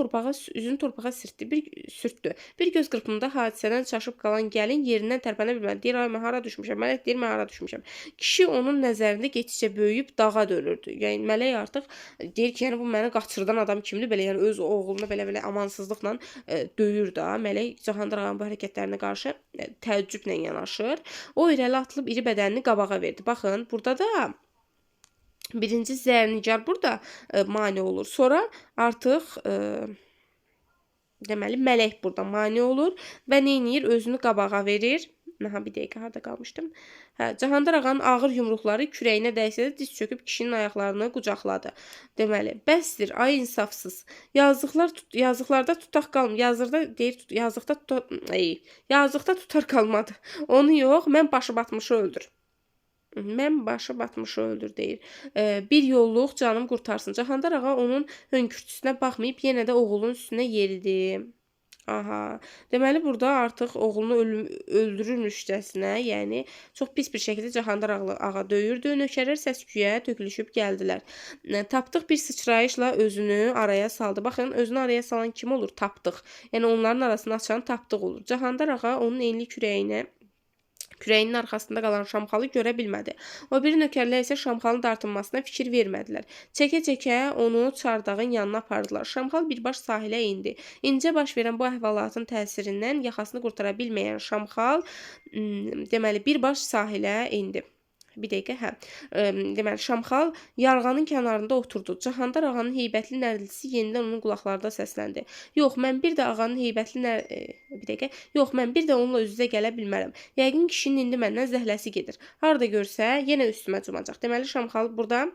torpağa sürtdü. Bir göz qırpımında hadisədən çaşıb qalan gəlin yerindən tərpənə bilmədi. Deyir, ay mən hara düşmüşəm? Mələk deyir, mən hara düşmüşəm. Kişi onun nəzərində getdikcə böyüyüb dağa dönürdü. Yəni mələk artıq deyir ki, yəni bu məni qaçırdan adam kimdir? Belə yəni öz oğluna belə amansızlıqla döyür da. Mələk Cahandar ağanın bu hərəkətlərinə qarşı təəccüblə yanaşır. O irəli atılıb iri bədənini qabağa verdi. Baxın, burada da birinci Zərnicar burada mane olur. Sonra artıq deməli mələk burada mane olur və nə edir? Özünü qabağa verir. Bir dəqiqə harda qalmışdım. Cahandar ağanın ağır yumruqları kürəyinə dəysə də diz çöküb kişinin ayaqlarını qucaqladı. Deməli, bəsdir, ay insafsız. Yazıqlarda tutaq qalm. Yazıqda tutar qalmadı. Onu yox, mən başı batmışı öldür. Mən başı batmışı öldür deyir. Bir yolluq canım qurtarsın. Cahandar ağa onun hönkürtüsünə baxmayıb yenə də oğlunun üstünə yeridi. Aha. Deməli burada artıq oğlunu öldürürmüşcəsinə, yəni çox pis bir şəkildə Cahandar ağa döyürdü. Nökərlər səs-küyə tökülüşüb gəldilər. Tapdıq bir sıçrayışla özünü araya saldı. Baxın, özünü araya salan kim olur? Tapdıq. Yəni onların arasını açan Tapdıq olur. Cahandar ağa onun enli kürəyinin arxasında qalan Şamxalı görə bilmədi. O biri nökərlər isə Şamxalın dartınmasına fikir vermədilər. Çəkə-çəkə onu çardağın yanına apardılar. Şamxal birbaş sahilə indi. İncə baş verən bu əhvalatın təsirindən yaxasını qurtara bilməyən Şamxal, deməli, birbaş sahilə indi. Bir dəqiqə, hə. Deməli, Şamxal yarğanın kənarında oturdu. Cahandar ağanın heybətli nəriltisi yenidən onun qulaqlarında səsləndi. Yox, mən bir də ağanın heybətli bir dəqiqə. Yox, mən bir də onunla üz-üzə gələ bilmərəm. Yəqin kişinin indi məndən zəhləsi gedir. Harda görsə, yenə üstümə cumacaq. Deməli, Şamxal burada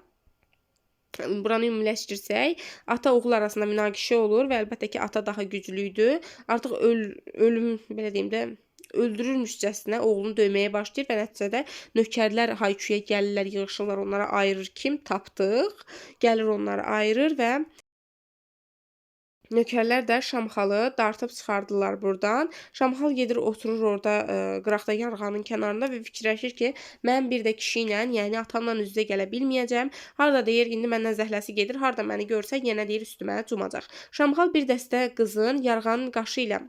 buranı ümumiləşdirsək, ata-oğul arasında münaqişə olur və əlbəttə ki, ata daha güclü idi. Artıq ölüm, belə deyim də, öldürürmüşcəsinə oğlunu döyməyə başlayır və nəticədə nökərlər hayküyə gəlirlər, yığışırlar, onlara ayırır. Kim? Tapdıq. Gəlir onları ayırır və nökərlər də Şamxalı dartıb çıxardılar buradan. Şamxal gedir, oturur orada qıraqda yarğanın kənarında və fikirləşir ki, mən bir də kişi ilə, yəni atamla üz-üzə gələ bilməyəcəm. Harda deyir, indi məndən zəhləsi gedir, harda məni görsə, yenə deyir üstümə cumacaq. Şamxal bir dəstə qızın yarğanın qaşı ilə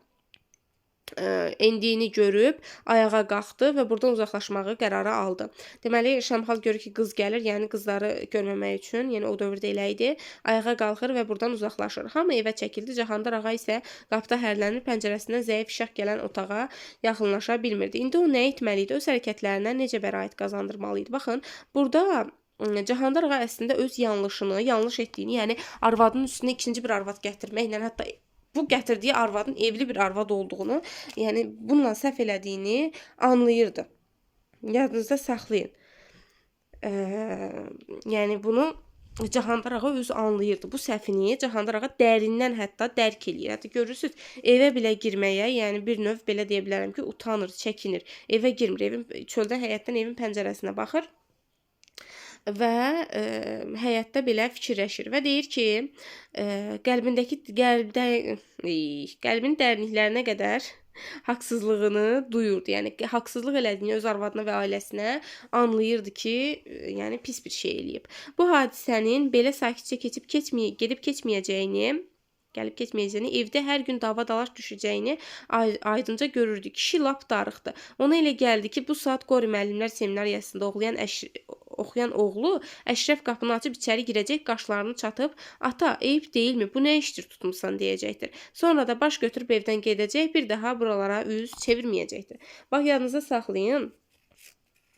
endiyini görüb ayağa qalxdı və buradan uzaqlaşmağı qərara aldı. Deməli, Şamxal görür ki, qız gəlir, yəni qızları görməmək üçün, yəni o dövrdə elə idi. Ayağa qalxır və buradan uzaqlaşır. Hamı evə çəkildi. Cahandar ağa isə qapıda hərlənir, pəncərəsindən zəif işıq gələn otağa yaxınlaşa bilmirdi. İndi o nə etməli idi? Öz hərəkətlərinə necə bəraət qazandırmalı idi? Baxın, burada Cahandar ağa əslində öz yanlışını, yanlış etdiyini, yəni arvadının üstünə ikinci bir arvad gətirməklə, hətta bu gətirdiyi arvadın evli bir arvad olduğunu, yəni bununla səhv elədiyini anlayırdı. Yadınızda saxlayın. Yəni bunu Cahandar ağa özü anlayırdı. Bu səhvini Cahandar ağa dərindən hətta dərk eləyir. Hətta görürsüz, evə belə girməyə, yəni bir növ belə deyə bilərəm ki, utanır, çəkinir. Evə girmir, çöldən, həyətdən evin pəncərəsinə baxır və həyətdə belə fikirləşir və deyir ki, qəlbin dərinliklərinə qədər haqsızlığını duyurdu. Yəni haqsızlıq elədiyini öz arvadına və ailəsinə anlayırdı ki, yəni pis bir şey eləyib. Bu hadisənin belə sakitcə gedib keçməyəcəyini, evdə hər gün dava-dalaş düşəcəyini aydınca görürdü. Kişi lap darıxdı. Ona elə gəldi ki, bu saat Qori müəllimlər seminariyasında oxuyan oğlu Əşrəf qapını açıb içəri girəcək, qaşlarını çatıb, "Ata, eyib deyilmi? Bu nə işdir tutmusan?" deyəcəkdir. Sonra da baş götürüb evdən gedəcək, bir daha buralara üz çevirməyəcəkdir. Bax, yadınızda saxlayın.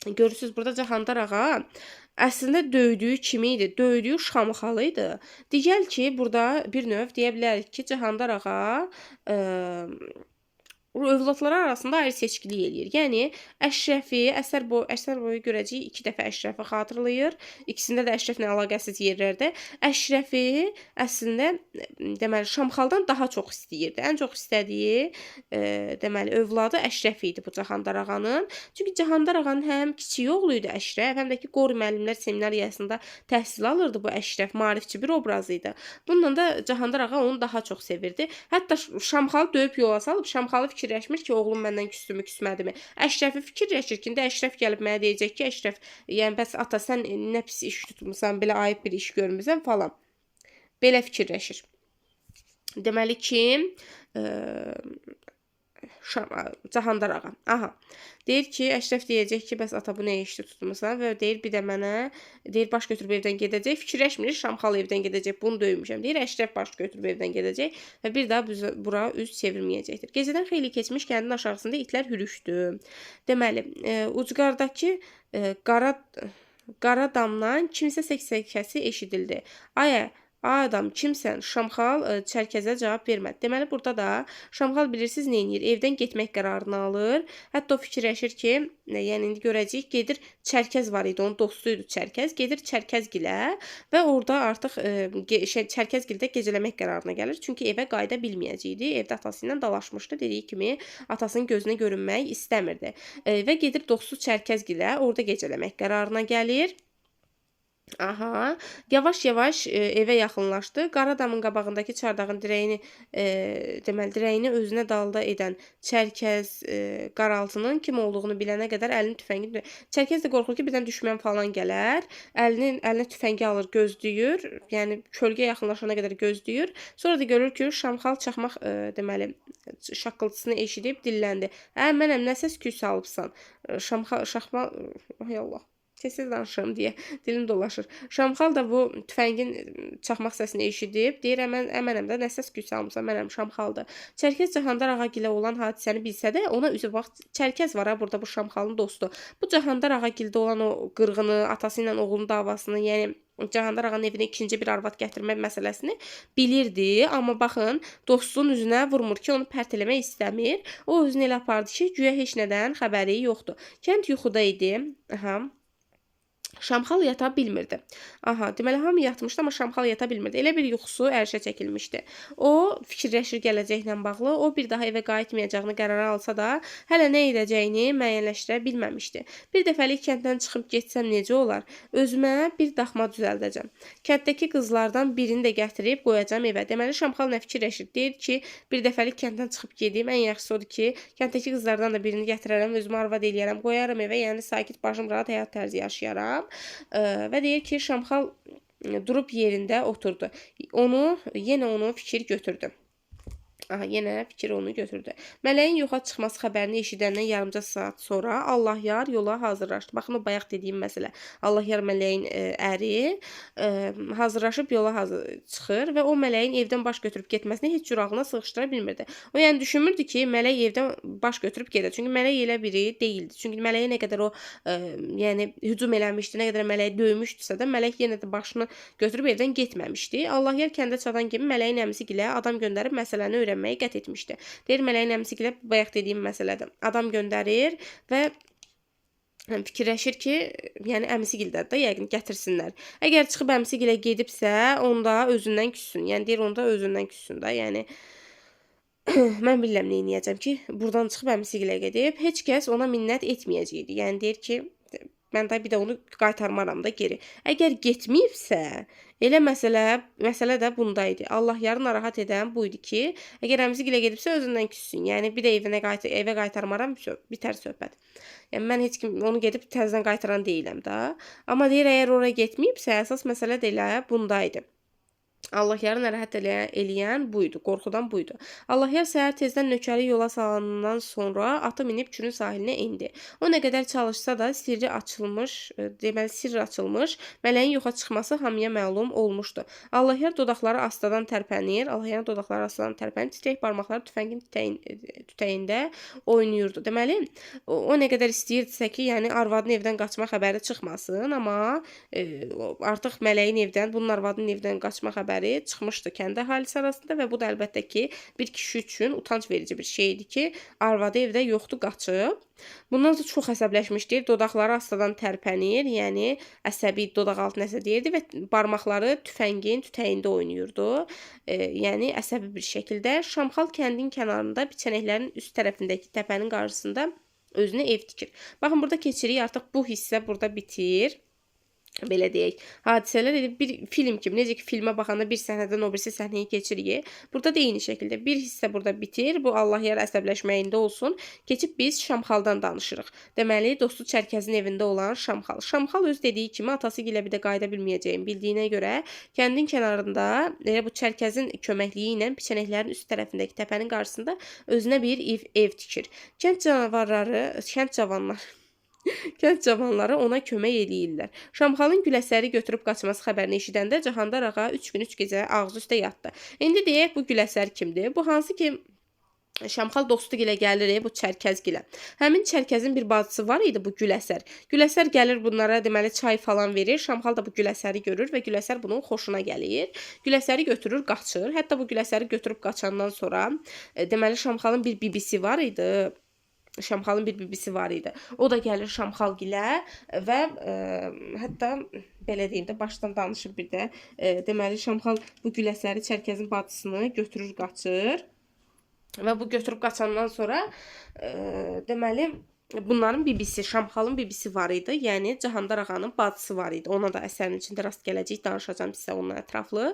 Görürsüz, burada Cahandar ağa əslində döydüyü kimi idi? Döydüyü Şamxalı idi. Digər ki, burada bir növ deyə bilərik ki, Cahandar ağa övladları arasında ayrı seçkilik eləyir. Yəni Əşrəfi əsər boyu görəcəyik 2 dəfə Əşrəfi xatırlayır. İkisində də Əşrəflə əlaqəsiz yerlərdə Əşrəfi əslində deməli Şamxaldan daha çox istəyirdi. Ən çox istədiyi deməli övladı Əşrəf idi bu Cahandar ağanın. Çünki Cahandar ağanın həm kiçik oğlu idi Əşrəf, həm də ki Qori müəllimlər seminariyasında təhsil alırdı bu Əşrəf, maarifçi bir obraz idi. Bununla da Cahandar ağa onu daha çox sevirdi. Hətta Şamxalı döyüb yola salıb Şamxalı fikirləşmir ki, oğlum məndən küsdümü, küsmədimi. Əşrəfi fikirləşir ki, indi Əşrəf gəlib mənə deyəcək ki, Əşrəf, yəni bəs ata sən nə pis iş tutmusan, belə ayıb bir iş görmüsən falan. Belə fikirləşir. Deməli ki, Cahandar ağa. Aha. Deyir ki, Əşrəf deyəcək ki, bəs ata bu nə işdir tutmusan və deyir bir də mənə, deyir baş götürüb evdən gedəcək. Fikirləşmir, Şamxal evdən gedəcək, bunu döymüşəm. Deyir Əşrəf baş götürüb evdən gedəcək və bir daha bura üz çevirməyəcəkdir. Gecədən xeyli keçmiş kəndin aşağısında itlər hürüşdü. Deməli, ucqardakı qara damdan kimsə səksəkəsi eşidildi. Ayə, Adam, kimsən? Şamxal Çərkəzə cavab vermədi. Deməli, burada da Şamxal bilirsiniz nə edir? Evdən getmək qərarını alır. Hətta o fikirləşir ki, yəni indi görəcəyik, gedir Çərkəz var idi, onun dostu idi Çərkəz. Gedir Çərkəzgilə və orada artıq Çərkəzgildə gecələmək qərarına gəlir. Çünki evə qayıda bilməyəcəkdi. Evdə atası ilə dalaşmışdı. Dediyi kimi atasının gözünə görünmək istəmirdi. Və gedir dostu Çərkəzgilə, orada gecələmək qərarına gəlir. Aha, yavaş-yavaş evə yaxınlaşdı. Qaradamın qabağındakı çardağın dirəyini, deməli dirəyini özünə dalda edən Çərkəz qaraltının kim olduğunu bilənə qədər əlini tüfəngi Çərkəz də qorxur ki, birdən düşmən falan gələr. Əlinə tüfəngi alır, gözləyir. Yəni kölgə yaxınlaşana qədər gözləyir. Sonra da görür ki, Şamxal çaxmaq deməli şaqqıltısını eşidib dilləndi. Hə, mənəm, nə səs küy salıbsan? Şaxmal, ay Allah. Tez-tez danışıram deyə dilim dolaşır. Şamxal da bu tüfəngin çaxmaq səsini eşidib, deyir, əmənəm də, nə səs küy salmısan, mənəm Şamxaldır. Çərkəz Cahandar ağa gilə olan hadisəni bilsə də, ona üzə bax, Çərkəz var ha, burada bu Şamxalın dostu. Bu Cahandar ağa gildə olan o qırğını, atası ilə oğlunun davasını, yəni Cahandar ağanın evinə ikinci bir arvad gətirmək məsələsini bilirdi, amma baxın, dostunun üzünə vurmur ki, onu pərt eləmək istəmir. O özünü elə apardı ki, güya heç nədən xəbəri yoxdur. Kənd yuxuda idi. Aha. Şamxal yata bilmirdi. Aha, deməli hamı yatmışdı, amma Şamxal yata bilmirdi. Elə bir yuxusu ərşə çəkilmişdi. O fikirləşir gələcəklə bağlı. O bir daha evə qayıtmayacağını qərara alsa da, hələ nə edəcəyini müəyyənləşdirə bilməmişdi. Bir dəfəlik kənddən çıxıb getsəm necə olar? Özümə bir daxma düzəldəcəm. Kənddəki qızlardan birini də gətirib qoyacağam evə. Deməli Şamxal nə fikirləşir? Deyir ki, bir dəfəlik kənddən çıxıb gedim. Ən yaxşısı odur ki, kənddəki qızlardan da birini gətirərəm, özümə arvad eləyərəm, qoyaram evə, yəni sakit, başım rahat həyat tərzi yaşayaram. Və deyir ki, Şamxal durub yerində oturdu. Yenə onu fikir götürdü. Aha, yenə fikir onu götürdü. Mələyin yoxa çıxması xəbərini eşidəndən yarımca saat sonra Allah yar yola hazırlaşdı. Baxın, o bayaq dediyim məsələ. Allah yar mələyin əri hazırlaşıb yola çıxır və o mələyin evdən baş götürüb getməsini heç cür ağlına sığışdıra bilmirdi. O yəni düşünmürdü ki, mələk evdən baş götürüb gedə. Çünki mələk elə biri deyildi. Çünki mələyə nə qədər o yəni hücum eləmişdi, nə qədər mələyi döymüşdüsə də mələk yenə də başını götürüb evdən getməmişdi. Allah yar kəndə çatan kimi mələyin əmisi gilə adam göndərib məsələni öyrənməyə qət etmişdi. Deyir, mələyin əmisi gilə bayaq dediyim məsələdir. Adam göndərir və fikirləşir ki, yəni əmsigildə də yəqin gətirsinlər. Əgər çıxıb əmsigilə gedibsə, onda özündən küssün. Yəni deyir, onda özündən küssün də. Yəni mən bilmirəm nə edəcəm ki, buradan çıxıb əmsigilə gedib, heç kəs ona minnət etməyəcəkdi. Yəni deyir ki, mən də bir də onu qaytarmaram da geri. Əgər getməyibsə, elə məsələ də bunda idi. Allah yarı narahat edən bu idi ki, əgər əmsigilə gedibsə özündən küssün. Yəni bir də evə qaytarmaram, bitər söhbət. Yəni mən heç kim onu gedib təzədən qaytaran deyiləm də. Amma deyir, əgər oraya getməyibsə, əsas məsələ də elə bunda idi. Allah yarı narahat eləyən buydu, qorxudan buydu. Allah yar səhər tezdən nökəri yola salanından sonra atı minib Kürün sahilinə indi. O nə qədər çalışsa da sirr açılmış, mələyin yoxa çıxması hamıya məlum olmuşdu. Allah yar dodaqları astadan tərpənir, titrək barmaqları tüfəngin tütəyində oynayırdı. Deməli, o nə qədər istəyirdisə ki, yəni arvadın evdən qaçma xəbəri çıxmasın, amma artıq mələyin evdən, bunun arvadının evdən qaçma xəbəri çıxmışdı kəndə əhalisi arasında və bu da əlbəttə ki, bir kişi üçün utanc verici bir şeydir ki, arvadı evdə yoxdur, qaçıb. Bundan sonra çox əsəbləşmişdir, dodaqları astadan tərpənir, yəni əsəbi dodaq altı nəsə deyirdi və barmaqları tüfəngin tütəyində oynayırdı. Yəni əsəbi bir şəkildə Şamxal kəndin kənarında biçənəklərin üst tərəfindəki təpənin qarşısında özünə ev tikir. Baxın, burada keçirik, artıq bu hissə burada bitir. Belə deyək, hadisələr elə bir film kimi, necə ki filmə baxanda bir səhnədən o birisi səhnəyə keçirik. Burada da eyni şəkildə bir hissə burada bitir. Bu Allah yar əsəbləşməyində olsun. Keçib biz Şamxaldan danışırıq. Deməli, dostu Çərkəzin evində olan Şamxal. Şamxal öz dediyi kimi atası gilə bir də qayıda bilməyəcəyini bildiyinə görə kəndin kənarında elə bu Çərkəzin köməkliyi ilə biçənəklərin üst tərəfindəki təpənin qarşısında özünə bir ev tikir. Kənd cavanları ona kömək eləyirlər. Şamxalın güləsəri götürüb qaçması xəbərini eşidəndə Cahandar ağa 3 gün 3 gecə ağzı üstə yatdı. İndi deyək, bu güləsər kimdir? Bu hansı ki Şamxal dostu gilə gəlir bu Çərkəz gilə. Həmin Çərkəzin bir bacısı var idi bu Güləsər. Güləsər gəlir bunlara deməli çay falan verir. Şamxal da bu Güləsəri görür və Güləsər bunun xoşuna gəlir. Güləsəri götürür, qaçır. Hətta bu Güləsəri götürüb qaçandan sonra deməli Şamxalın bir bibisi var idi. Şamxalın bir bibisi var idi. O da gəlir Şamxal gilə və hətta belə deyim də başdan danışıb bir də deməli Şamxal bu Güləsəri Çərkəzin bacısını götürür, qaçır. Və bu götürüb qaçandan sonra deməli bunların bibisi, Şamxalın bibisi var idi. Yəni Cahandar ağanın bacısı var idi. Ona da əsərin içində rast gələcək, danışacağam sizə onunla ətraflı.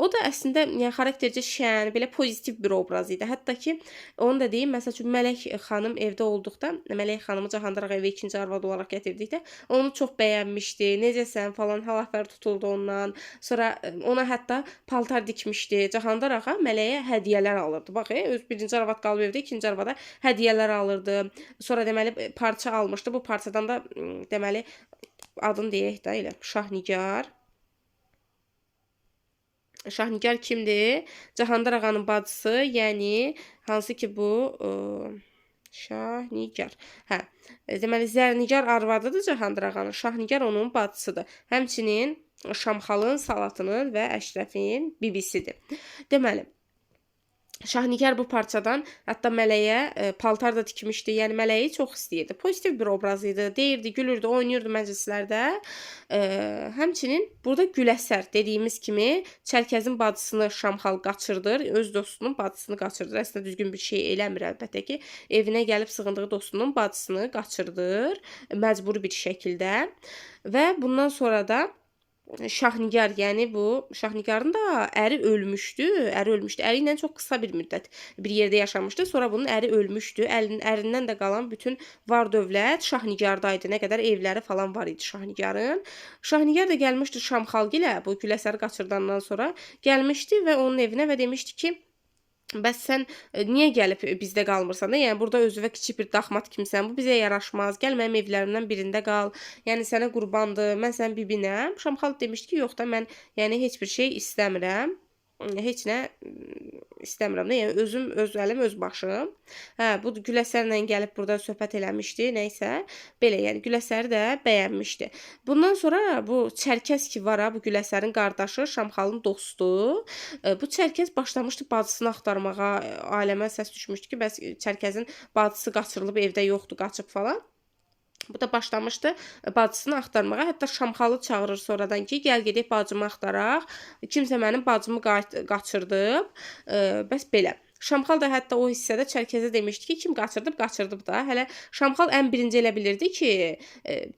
O da əslində yəni xaraktercə şən, belə pozitiv bir obraz idi. Hətta ki, onu da deyim, məsəl üçün Mələk xanım evdə olduqda, Mələk xanımı Cahandar ağa evə ikinci arvad olaraq gətirdikdə, onu çox bəyənmişdi. Necəsən falan hal-əhval tutuldu ondan. Sonra ona hətta paltar dikmişdi. Cahandar ağa Mələyə hədiyyələr alırdı. Bax, öz birinci arvad qalıb evdə, ikinci arvada hədiyyələr alırdı. Sonra deməli parça almışdı. Bu parçadan da deməli adını deyək də elə Şahnigar. Şahnigar kimdir? Cahandar ağanın bacısı, yəni hansı ki bu Şahnigar. Hə. Deməli Zərnigar arvadıdır Cahandar ağanın. Şahnigar onun bacısıdır. Həmçinin Şamxalın, Salatının və Əşrəfin bibisidir. Deməli Şahnigar bu parçadan hətta Mələyə paltar da tikmişdi. Yəni Mələyi çox istəyirdi. Pozitiv bir obraz idi. Deyirdi, gülürdü, oynayırdı məclislərdə. Həmçinin burada Güləsər dediyimiz kimi Çərkəzin bacısını Şamxal qaçırdır. Öz dostunun bacısını qaçırdır. Əslində düzgün bir şey eləmir əlbəttə ki. Evinə gəlib sığındığı dostunun bacısını qaçırdır. Məcburi bir şəkildə. Və bundan sonra da Şahnigar, yəni bu Şahnigarın da əri ölmüşdü. Əri ilə çox qısa bir müddət bir yerdə yaşamışdı. Sonra bunun əri ölmüşdü. Ərindən də qalan bütün var dövlət Şahnigarda idi. Nə qədər evləri falan var idi Şahnigarın. Şahnigar da gəlmişdi Şamxal gilə, bu Güləsəri qaçırdandan sonra gəlmişdi və onun evinə və demişdi ki, bəs sən niyə gəlib bizdə qalmırsan da? Yəni burada özünə kiçik bir daxmat kimsən. Bu bizə yaraşmaz. Gəl mənim evlərimdən birində qal. Yəni sənə qurbandır. Mən sənin bibinəm. Şamxal demişdi ki, yox da mən yəni heç bir şey istəmirəm. Heç nə istəmirəm də. Yəni özüm öz əlim öz başım. Hə, bu Güləsərlə gəlib burada söhbət eləmişdi. Nəysə, belə yəni Güləsəri də bəyənmişdi. Bundan sonra bu Çərkəz ki var ha, bu Güləsərin qardaşı, Şamxalın dostu. Bu Çərkəz başlamışdı bacısını axtarmağa. Aləmə səs düşmüşdü ki, bəs Çərkəzin bacısı qaçırılıb, evdə yoxdur, qaçıb falan. Bu da başlamışdı bacısını axtarmağa. Hətta Şamxalı çağırır sonradan ki, gəl gedək bacımı axtaraq. Kimsə mənim bacımı qaçırdıb. Bəs belə. Şamxal da hətta o hissədə Çərkəzə demişdi ki, kim qaçırdıb, qaçırdıb da. Hələ Şamxal ən birinci elə bilirdi ki,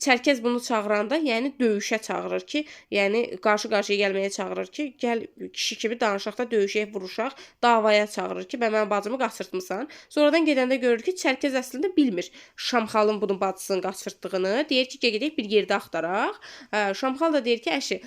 Çərkəz bunu çağıranda, yəni döyüşə çağırır ki, yəni qarşı-qarşıya gəlməyə çağırır ki, gəl kişi kimi danışaq da döyüşək, vuruşaq, davaya çağırır ki, mən bacımı qaçırtmısan. Sonradan gedəndə görür ki, Çərkəz əslində bilmir Şamxalın bunun bacısını qaçırtdığını. Deyir ki, gedək bir yerdə axtaraq. Şamxal da deyir ki, əşi,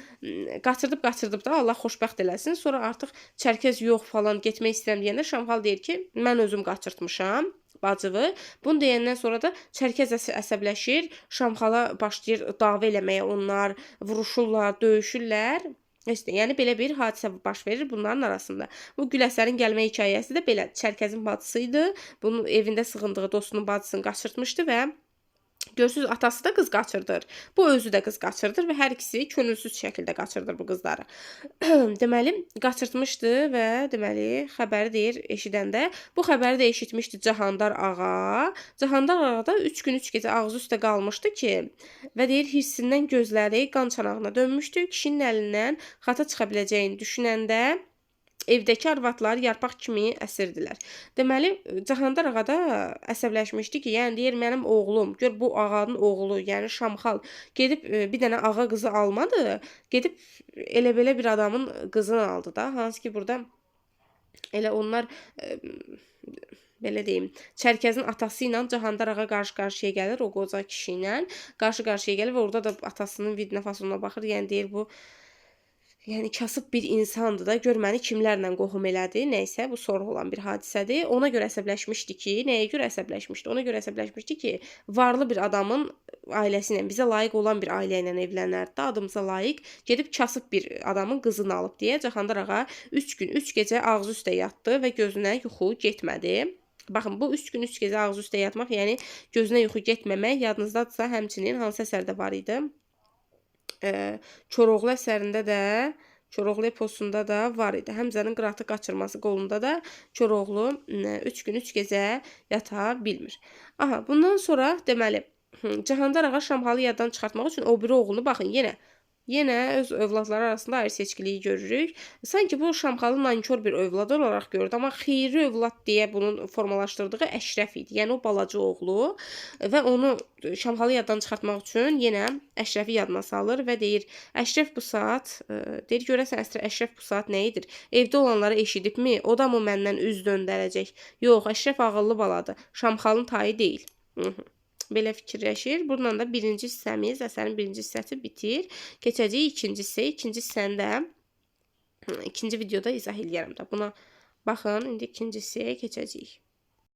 qaçırdıb da Allah xoşbəxt eləsin. Sonra artıq Çərkəz yox falan getmək istəyirəm deyəndə Şamxal deyir ki, mən özüm qaçırtmışam bacıvı. Bunu deyəndən sonra da Çərkəz əsəbləşir, Şamxala başlayır dava eləməyə, onlar vuruşurlar, döyüşürlər. Yəni belə bir hadisə baş verir bunların arasında. Bu Güləsərin gəlmə hekayəsi də belə. Çərkəzin bacısı idi. Bunun evində sığındığı dostunun bacısını qaçırtmışdı və görürsüz, atası da qız qaçırdır. Bu özü də qız qaçırdır və hər ikisi könülsüz şəkildə qaçırdır bu qızları. Deməli, qaçırtmışdı və deməli, xəbəri deyir eşidəndə. Bu xəbəri də eşitmişdi Cahandar ağa. Cahandar ağa da 3 gün 3 gecə ağzı üstə qalmışdı ki, və deyir hirsindən gözləri qan çanağına dönmüşdü. Kişinin əlindən xata çıxa biləcəyini düşünəndə evdəki arvadlar yarpaq kimi əsirdilər. Deməli, Cahandar ağa da əsəbləşmişdi ki, yəni deyir, mənim oğlum, gör bu ağanın oğlu, yəni Şamxal gedib bir dənə ağa qızı almadı, gedib elə belə bir adamın qızını aldı da. Hansı ki, burada elə onlar belə deyim, Çərkəzin atası ilə Cahandar ağa qarşı-qarşıya gəlir, o qoca kişi ilə qarşı-qarşıya gəlir və orada da atasının vidinə fasonuna baxır, yəni deyir, bu yəni kasıb bir insandır da, gör məni kimlərlə qohum elədi, nəysə, bu sonra olan bir hadisədir. Ona görə əsəbləşmişdi ki, nəyə görə əsəbləşmişdi? Ona görə əsəbləşmişdi ki, varlı bir adamın ailəsi ilə, bizə layiq olan bir ailə ilə evlənərdi, adımıza layiq. Gedib kasıb bir adamın qızını alıb deyə Cahandar ağa 3 gün, 3 gecə ağzı üstə yatdı və gözünə yuxu getmədi. Baxın, bu 3 gün, 3 gecə ağzı üstə yatmaq, yəni gözünə yuxu getməmək yadınızdadırsa, həmçinin hansı əsərdə var idi? Koroğlu əsərində də, Koroğlu eposunda da var idi. Həmzənin qıratı qaçırması qolunda da Koroğlu 3 gün, 3 gecə yata bilmir. Aha, bundan sonra deməli, Cahandar ağa Şamxalı yaddan çıxartmaq üçün o biri oğlunu, baxın, yenə öz övladları arasında ayrı seçkiliyi görürük. Sanki bu Şamxalı nankor bir övlad olaraq görürdü, amma xeyirli övlad deyə bunun formalaşdırdığı Əşrəf idi. Yəni o balaca oğlu və onu Şamxalı yaddan çıxartmaq üçün yenə Əşrəfi yadına salır və deyir: "Əşrəf bu saat, deyir, görəsən Əşrəf bu saat nə edir? Evdə olanları eşidibmi? O da mı məndən üz döndərəcək? Yox, Əşrəf ağıllı baladır. Şamxalın tayı deyil." Belə fikirləşir. Bununla da birinci hissəmiz, əsərin birinci hissəsi bitir. Keçəcəyik ikinci hissəyə. İkinci hissəni də ikinci videoda izah eləyərəm də. Buna baxın, indi ikinci hissəyə keçəcəyik.